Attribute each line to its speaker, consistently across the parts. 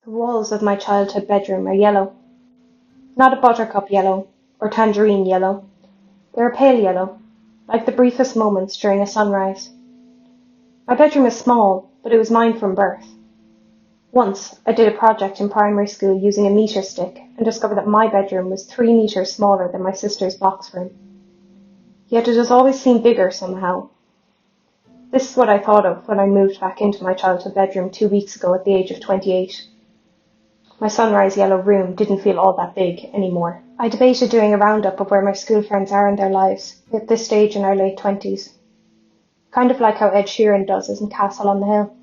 Speaker 1: The walls of my childhood bedroom are yellow. Not a buttercup yellow, or tangerine yellow. They're a pale yellow, like the briefest moments during a sunrise. My bedroom is small, but it was mine from birth. Once, I did a project in primary school using a metre stick and discovered that my bedroom was 3 metres smaller than my sister's box room. Yet it has always seemed bigger somehow. This is what I thought of when I moved back into my childhood bedroom 2 weeks ago at the age of 28. My sunrise yellow room didn't feel all that big anymore. I debated doing a roundup of where my school friends are in their lives at this stage in our late 20s. Kind of like how Ed Sheeran does in Castle on the Hill.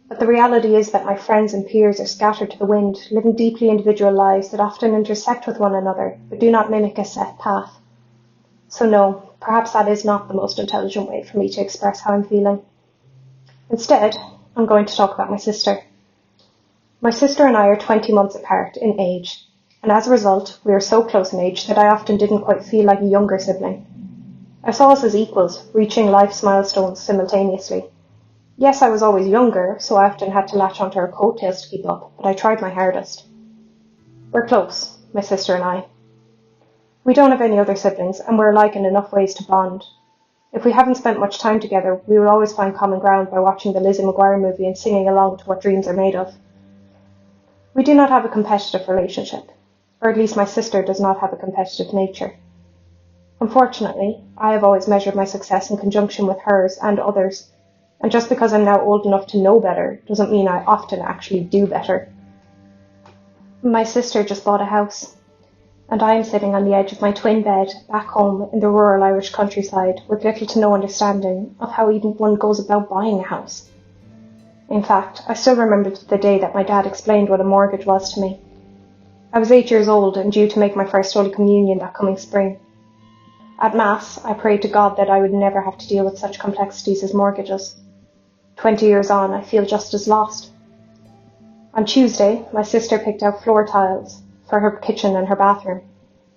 Speaker 1: But the reality is that my friends and peers are scattered to the wind, living deeply individual lives that often intersect with one another, but do not mimic a set path. So no, perhaps that is not the most intelligent way for me to express how I'm feeling. Instead, I'm going to talk about my sister. My sister and I are 20 months apart in age, and as a result, we are so close in age that I often didn't quite feel like a younger sibling. I saw us as equals, reaching life's milestones simultaneously. Yes, I was always younger, so I often had to latch onto her coattails to keep up, but I tried my hardest. We're close, my sister and I. We don't have any other siblings, and we're alike in enough ways to bond. If we haven't spent much time together, we will always find common ground by watching the Lizzie McGuire movie and singing along to What Dreams Are Made Of. We do not have a competitive relationship, or at least my sister does not have a competitive nature. Unfortunately, I have always measured my success in conjunction with hers and others, and just because I'm now old enough to know better doesn't mean I often actually do better. My sister just bought a house, and I am sitting on the edge of my twin bed back home in the rural Irish countryside with little to no understanding of how even one goes about buying a house. In fact, I still remember the day that my dad explained what a mortgage was to me. I was 8 years old and due to make my first Holy Communion that coming spring. At Mass, I prayed to God that I would never have to deal with such complexities as mortgages. 20 years on, I feel just as lost. On Tuesday, my sister picked out floor tiles for her kitchen and her bathroom,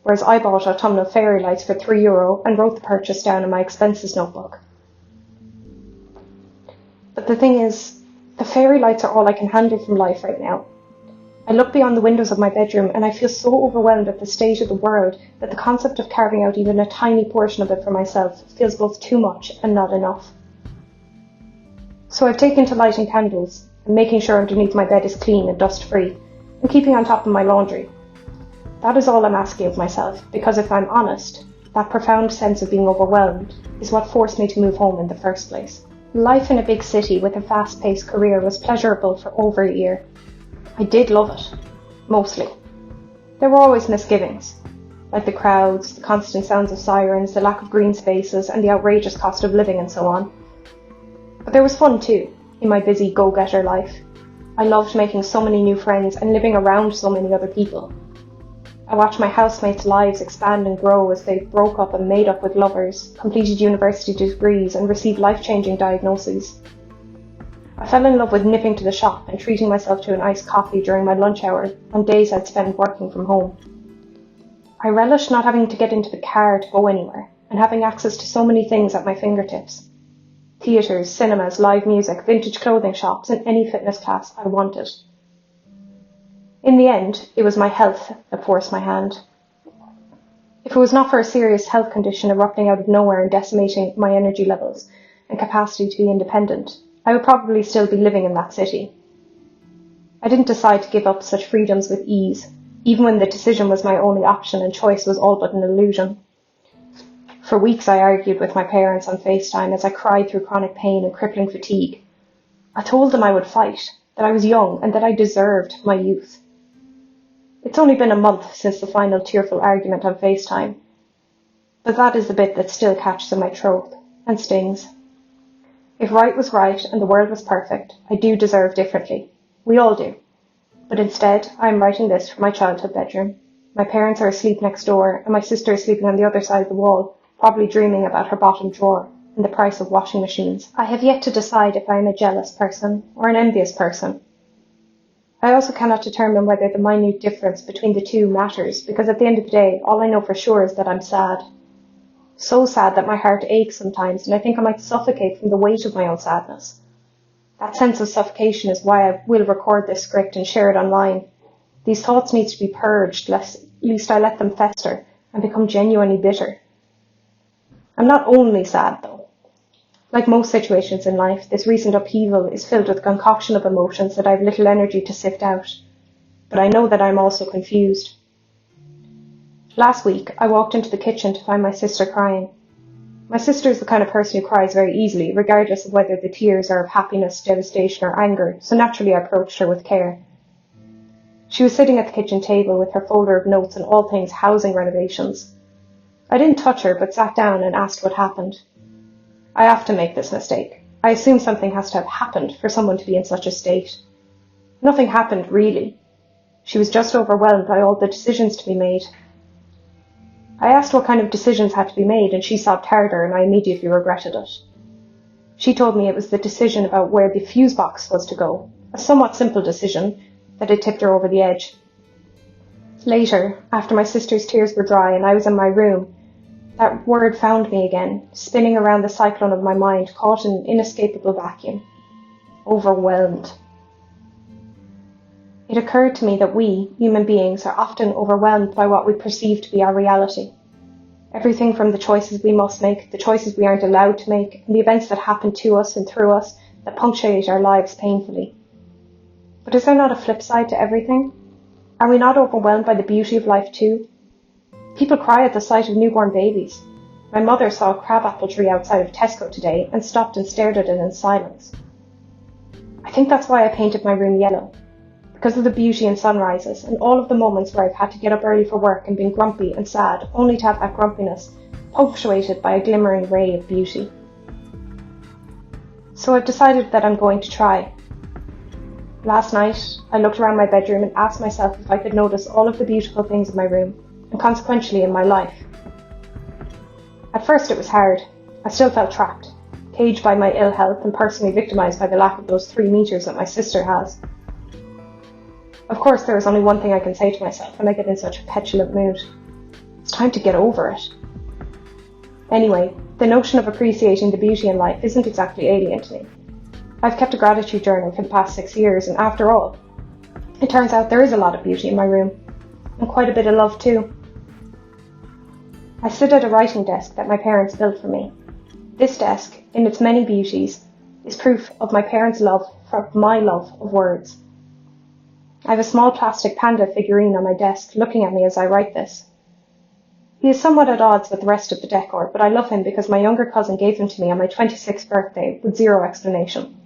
Speaker 1: whereas I bought autumnal fairy lights for €3 and wrote the purchase down in my expenses notebook. But the thing is, the fairy lights are all I can handle from life right now. I look beyond the windows of my bedroom and I feel so overwhelmed at the state of the world that the concept of carving out even a tiny portion of it for myself feels both too much and not enough. So I've taken to lighting candles and making sure underneath my bed is clean and dust-free and keeping on top of my laundry. That is all I'm asking of myself because if I'm honest, that profound sense of being overwhelmed is what forced me to move home in the first place. Life in a big city with a fast-paced career was pleasurable for over a year. I did love it, mostly. There were always misgivings, like the crowds, the constant sounds of sirens, the lack of green spaces, and the outrageous cost of living and so on. But there was fun too, in my busy go-getter life. I loved making so many new friends and living around so many other people. I watched my housemates' lives expand and grow as they broke up and made up with lovers, completed university degrees and received life-changing diagnoses. I fell in love with nipping to the shop and treating myself to an iced coffee during my lunch hour on days I'd spent working from home. I relished not having to get into the car to go anywhere and having access to so many things at my fingertips. Theatres, cinemas, live music, vintage clothing shops and any fitness class I wanted. In the end, it was my health that forced my hand. If it was not for a serious health condition erupting out of nowhere and decimating my energy levels and capacity to be independent, I would probably still be living in that city. I didn't decide to give up such freedoms with ease, even when the decision was my only option and choice was all but an illusion. For weeks I argued with my parents on FaceTime as I cried through chronic pain and crippling fatigue. I told them I would fight, that I was young and that I deserved my youth. It's only been a month since the final tearful argument on FaceTime, but that is the bit that still catches in my throat and stings. If right was right and the world was perfect, I do deserve differently. We all do. But instead, I am writing this from my childhood bedroom. My parents are asleep next door, and my sister is sleeping on the other side of the wall, probably dreaming about her bottom drawer and the price of washing machines. I have yet to decide if I am a jealous person or an envious person. I also cannot determine whether the minute difference between the two matters, because at the end of the day, all I know for sure is that I'm sad. So sad that my heart aches sometimes, and I think I might suffocate from the weight of my own sadness. That sense of suffocation is why I will record this script and share it online. These thoughts need to be purged, lest I let them fester and become genuinely bitter. I'm not only sad, though. Like most situations in life, this recent upheaval is filled with a concoction of emotions that I have little energy to sift out. But I know that I'm also confused. Last week, I walked into the kitchen to find my sister crying. My sister is the kind of person who cries very easily, regardless of whether the tears are of happiness, devastation, or anger, so naturally I approached her with care. She was sitting at the kitchen table with her folder of notes on all things housing renovations. I didn't touch her, but sat down and asked what happened. I often make this mistake. I assume something has to have happened for someone to be in such a state. Nothing happened, really. She was just overwhelmed by all the decisions to be made. I asked what kind of decisions had to be made, and she sobbed harder, and I immediately regretted it. She told me it was the decision about where the fuse box was to go, a somewhat simple decision, that had tipped her over the edge. Later, after my sister's tears were dry and I was in my room, that word found me again, spinning around the cyclone of my mind, caught in an inescapable vacuum. Overwhelmed. It occurred to me that we, human beings, are often overwhelmed by what we perceive to be our reality. Everything from the choices we must make, the choices we aren't allowed to make, and the events that happen to us and through us that punctuate our lives painfully. But is there not a flip side to everything? Are we not overwhelmed by the beauty of life too? People cry at the sight of newborn babies. My mother saw a crabapple tree outside of Tesco today and stopped and stared at it in silence. I think that's why I painted my room yellow. Because of the beauty in sunrises and all of the moments where I've had to get up early for work and been grumpy and sad, only to have that grumpiness punctuated by a glimmering ray of beauty. So I've decided that I'm going to try. Last night, I looked around my bedroom and asked myself if I could notice all of the beautiful things in my room, and consequentially in my life. At first it was hard. I still felt trapped, caged by my ill health and personally victimised by the lack of those 3 meters that my sister has. Of course, there is only one thing I can say to myself when I get in such a petulant mood. It's time to get over it. Anyway, the notion of appreciating the beauty in life isn't exactly alien to me. I've kept a gratitude journal for the past 6 years, and after all, it turns out there is a lot of beauty in my room, and quite a bit of love too. I sit at a writing desk that my parents built for me. This desk, in its many beauties, is proof of my parents' love for my love of words. I have a small plastic panda figurine on my desk looking at me as I write this. He is somewhat at odds with the rest of the decor, but I love him because my younger cousin gave him to me on my 26th birthday with zero explanation.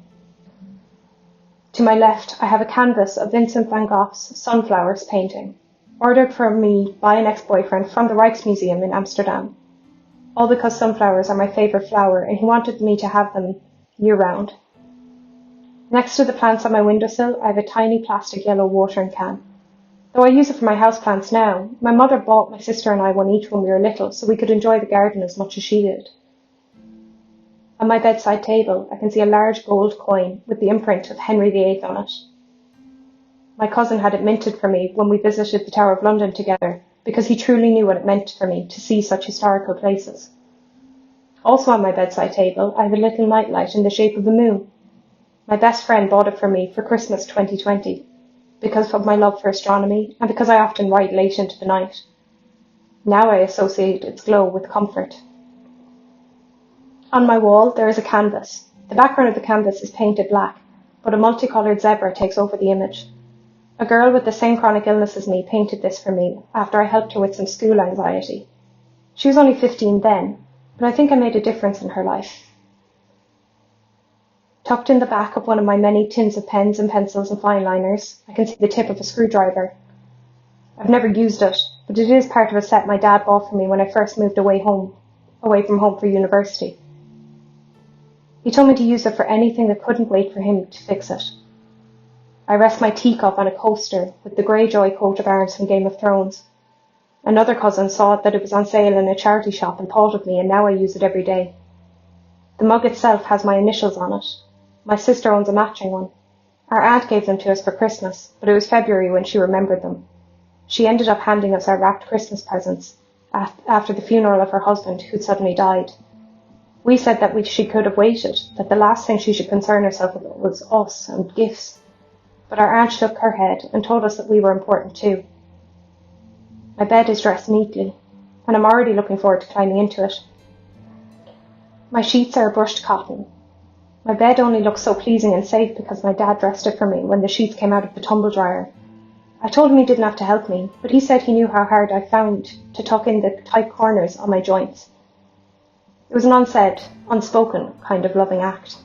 Speaker 1: To my left, I have a canvas of Vincent van Gogh's Sunflowers painting, ordered for me by an ex-boyfriend from the Rijksmuseum in Amsterdam. All because sunflowers are my favourite flower and he wanted me to have them year-round. Next to the plants on my windowsill, I have a tiny plastic yellow watering can. Though I use it for my houseplants now, my mother bought my sister and I one each when we were little so we could enjoy the garden as much as she did. On my bedside table, I can see a large gold coin with the imprint of Henry VIII on it. My cousin had it minted for me when we visited the Tower of London together because he truly knew what it meant for me to see such historical places. Also on my bedside table, I have a little nightlight in the shape of the moon. My best friend bought it for me for Christmas 2020, because of my love for astronomy and because I often write late into the night. Now I associate its glow with comfort. On my wall there is a canvas. The background of the canvas is painted black, but a multicoloured zebra takes over the image. A girl with the same chronic illness as me painted this for me after I helped her with some school anxiety. She was only 15 then, but I think I made a difference in her life. Tucked in the back of one of my many tins of pens and pencils and fine liners, I can see the tip of a screwdriver. I've never used it, but it is part of a set my dad bought for me when I first moved away from home for university. He told me to use it for anything that couldn't wait for him to fix it. I rest my teacup on a coaster with the Greyjoy coat of arms from Game of Thrones. Another cousin saw that it was on sale in a charity shop and thought of me, and now I use it every day. The mug itself has my initials on it. My sister owns a matching one. Our aunt gave them to us for Christmas, but it was February when she remembered them. She ended up handing us our wrapped Christmas presents after the funeral of her husband, who'd suddenly died. We said that she could have waited, that the last thing she should concern herself with was us and gifts. But our aunt shook her head and told us that we were important too. My bed is dressed neatly, and I'm already looking forward to climbing into it. My sheets are brushed cotton. My bed only looks so pleasing and safe because my dad dressed it for me when the sheets came out of the tumble dryer. I told him he didn't have to help me, but he said he knew how hard I found to tuck in the tight corners on my joints. It was an unsaid, unspoken kind of loving act.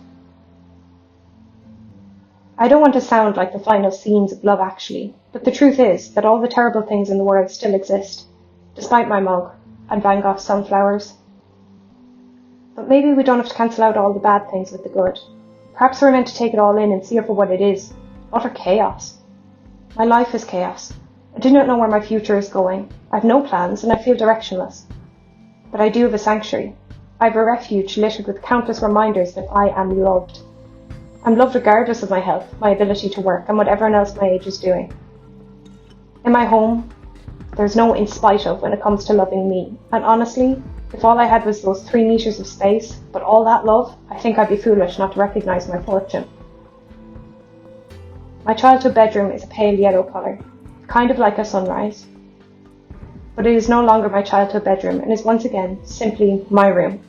Speaker 1: I don't want to sound like the final scenes of Love Actually, but the truth is that all the terrible things in the world still exist, despite my mug and Van Gogh's sunflowers. But maybe we don't have to cancel out all the bad things with the good. Perhaps we're meant to take it all in and see it for what it is, utter chaos. My life is chaos. I do not know where my future is going. I have no plans and I feel directionless. But I do have a sanctuary. I have a refuge littered with countless reminders that I am loved. I'm loved regardless of my health, my ability to work, and what everyone else my age is doing. In my home, there's no in spite of when it comes to loving me. And honestly, if all I had was those 3 meters of space, but all that love, I think I'd be foolish not to recognise my fortune. My childhood bedroom is a pale yellow colour, kind of like a sunrise. But it is no longer my childhood bedroom and is once again simply my room.